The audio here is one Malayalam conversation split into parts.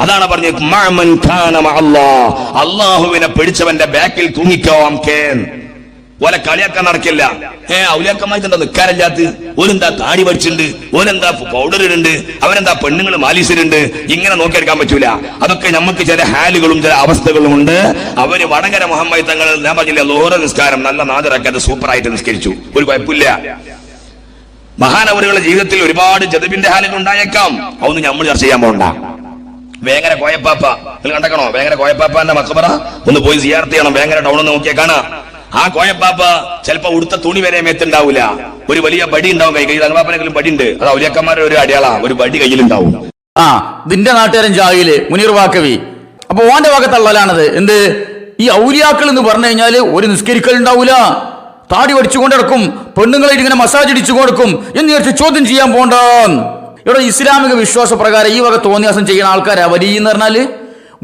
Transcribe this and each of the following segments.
അതാണ് പറഞ്ഞത് അള്ളാഹുവിനെ പിടിച്ചവന്റെ ബാക്കിൽ തൂങ്ങിക്കോവാം ഓലെ കളിയാക്കാൻ നടക്കില്ല. ഔലിയാക്കന്മാർക്ക് നിൽക്കാറില്ലാത്ത ഓരെന്താ താടി പഠിച്ചിട്ടുണ്ട്, ഓരെന്താ പൗഡർ ഇടുന്നുണ്ട്, അവരെന്താ പെണ്ണുങ്ങൾ മാലിശരുണ്ട്, ഇങ്ങനെ നോക്കിയെടുക്കാൻ പറ്റൂല. അതൊക്കെ നമുക്ക് ചില ഹാലുകളും ചില അവസ്ഥകളും ഉണ്ട്. അവര് വടകര മുഹമ്മദ് തങ്ങൾ ഞാൻ പറഞ്ഞില്ല ലോഹർ നിസ്കാരം നല്ല നാദറക്കാതെ സൂപ്പറായിട്ട് നിസ്കരിച്ചു, ഒരു കുഴപ്പമില്ല. മഹാനവറുകളുടെ ജീവിതത്തിൽ ഒരുപാട് ജദബിന്റെ ഹാലുകൾ ഉണ്ടായേക്കാം, അതൊന്നും നമ്മൾ ചർച്ച ചെയ്യാൻ പോകണ്ട. വേങ്ങര കോയപ്പാപ്പ നിങ്ങൾ കണ്ടക്കണോ? വേങ്ങര കോയപ്പാപ്പാന്റെ മക്ബറ ഒന്ന് പോയി സിയാറത്ത് ചെയ്യണം. വേങ്ങര ടൗൺ ഒന്ന് നോക്കിയാൽ കാണാം. ആ കോയപ്പാപ്പ ചിലപ്പോ ഉടുത്ത തുണി വരെ മേത്തുണ്ടാവൂല, ഒരു വലിയ ബടി ഉണ്ടാവും കൈ. തങ്ങപ്പാപ്പനെങ്കിലും ബടി ഉണ്ട്, അത് ഔലിയാക്കന്മാരുടെ ഒരു അടയാള, ഒരു ബടി കയ്യിലുണ്ടാവും. ഇതിന്റെ നാട്ടുകാരൻ ജാഹില് മുനീർ വാക്കവി. അപ്പൊ ഓന്റെ ഭാഗത്തുള്ളതാണത്. എന്ത് ഈ ഔലിയാക്കൾ എന്ന് പറഞ്ഞു കഴിഞ്ഞാല് ഒരു നിസ്കരിക്കൽ ഉണ്ടാവൂല, താടി വടിച്ചുകൊണ്ട് നടക്കും, പെണ്ണുങ്ങളായിട്ട് ഇങ്ങനെ മസാജ് അടിച്ചു കൊടുക്കും എന്ന് വിചാരിച്ച് ചോദ്യം ചെയ്യാൻ പോണ്ട. ഇവിടെ ഇസ്ലാമിക വിശ്വാസ പ്രകാരം ഈ വക തോന്നിയാസം ചെയ്യുന്ന ആൾക്കാരാ വലിയ എന്ന് പറഞ്ഞാല്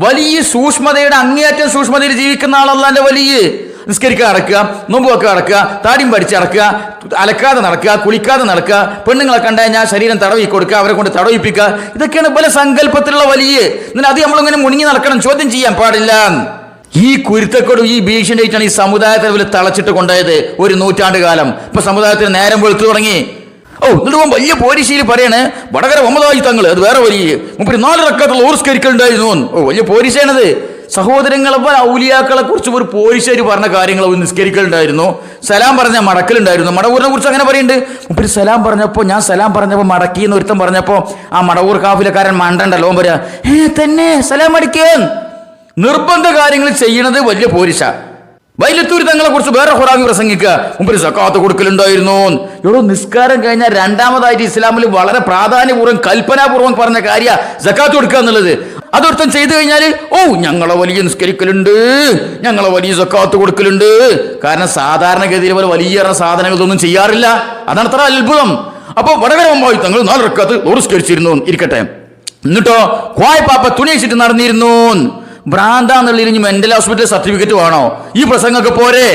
വലിയ സൂക്ഷ്മതയുടെ അങ്ങേയറ്റം സൂക്ഷ്മതയിൽ ജീവിക്കുന്ന ആളല്ലാന്റെ വലിയ. നിസ്കരിക്കാൻ നടക്കുക, നോമ്പുവൊക്കെ നടക്കുക, താടിയും പഠിച്ച് നടക്കുക, അലക്കാതെ നടക്കുക, കുളിക്കാതെ നടക്കുക, പെണ്ണുങ്ങളെ കണ്ടു കഴിഞ്ഞാൽ ശരീരം തടവി കൊടുക്കുക, അവരെ കൊണ്ട് തടവിപ്പിക്കുക, ഇതൊക്കെയാണ് പല സങ്കല്പത്തിലുള്ള വലിയ. എന്നാൽ അത് നമ്മളിങ്ങനെ മുണിങ്ങി നടക്കണം, ചോദ്യം ചെയ്യാൻ പാടില്ല. ഈ കുരുത്തക്കോടും ഈ ഭീഷണിയായിട്ടാണ് ഈ സമുദായത്തെ ഇവർ തളച്ചിട്ട് കൊണ്ടുപോയത് ഒരു നൂറ്റാണ്ട് കാലം. ഇപ്പൊ സമുദായത്തിന് നേരം വെളുത്തു തുടങ്ങി. എന്നിട്ട് വലിയ പോരിശയിൽ പറയണേ വടകര ഒമ്പതായി തങ്ങൾ, അത് വേറെ വലിയ 34 റക്അത്തുള്ള ഓർസ്കരിക്കലുണ്ടായിരുന്നു. വലിയ പോരിശയാണത്. സഹോദരങ്ങളെ ഔലിയാക്കളെ കുറിച്ച് ഒരു പോരിശേരി പറഞ്ഞ കാര്യങ്ങൾ നിസ്കരിക്കലുണ്ടായിരുന്നു, സലാം പറഞ്ഞ മടക്കലുണ്ടായിരുന്നു. മടവൂരിനെ കുറിച്ച് അങ്ങനെ പറയുന്നുണ്ട്. മുപ്പര് സലാം പറഞ്ഞപ്പോ ഞാൻ സലാം പറഞ്ഞപ്പോ മടക്കി എന്ന് ഒരുത്തം പറഞ്ഞപ്പോ ആ മടവൂർ കാഫിലക്കാരൻ മണ്ടണ്ടല്ലോ പറയാ തന്നെ സലാം അടിക്കേ. നിർബന്ധ കാര്യങ്ങൾ ചെയ്യണത് വലിയ പോരിശ. വൈലത്തൂർ തങ്ങളെ കുറിച്ച് വേറെ ഖുറാനി പ്രസംഗിക്കുക, മുമ്പ് സക്കാത്ത് കൊടുക്കലുണ്ടായിരുന്നു. ഇവിടെ നിസ്കാരം കഴിഞ്ഞാൽ രണ്ടാമതായിട്ട് ഇസ്ലാമിൽ വളരെ പ്രാധാന്യപൂർവ്വം കൽപ്പനാപൂർവ്വം പറഞ്ഞ കാര്യ സക്കാത്ത് കൊടുക്കുക എന്നുള്ളത്. അതൊരുത്തം ചെയ്തു കഴിഞ്ഞാൽ ഞങ്ങളെ വലിയ നിസ്കരിക്കലുണ്ട്, ഞങ്ങളെ വലിയ സക്കാത്ത് കൊടുക്കലുണ്ട്. കാരണം സാധാരണഗതിയിൽ പോലെ വലിയ സാധനങ്ങൾ ഇതൊന്നും ചെയ്യാറില്ല. അതാണ് അത്ര അത്ഭുതം. അപ്പൊ വടകര ഒമ്പതായി തങ്ങൾ 4 റക്അത്ത് ഓർസ്കരിച്ചിരുന്നു ഇരിക്കട്ടെ. എന്നിട്ടോ കോയപ്പാപ്പ തുണി വെച്ചിട്ട് നടന്നിരുന്നു. ഭ്രാന്താന്നുള്ളതിന് മെന്റൽ ഹോസ്പിറ്റൽ സർട്ടിഫിക്കറ്റ് വേണോ? ഈ പ്രസംഗമൊക്കെ പോരെ?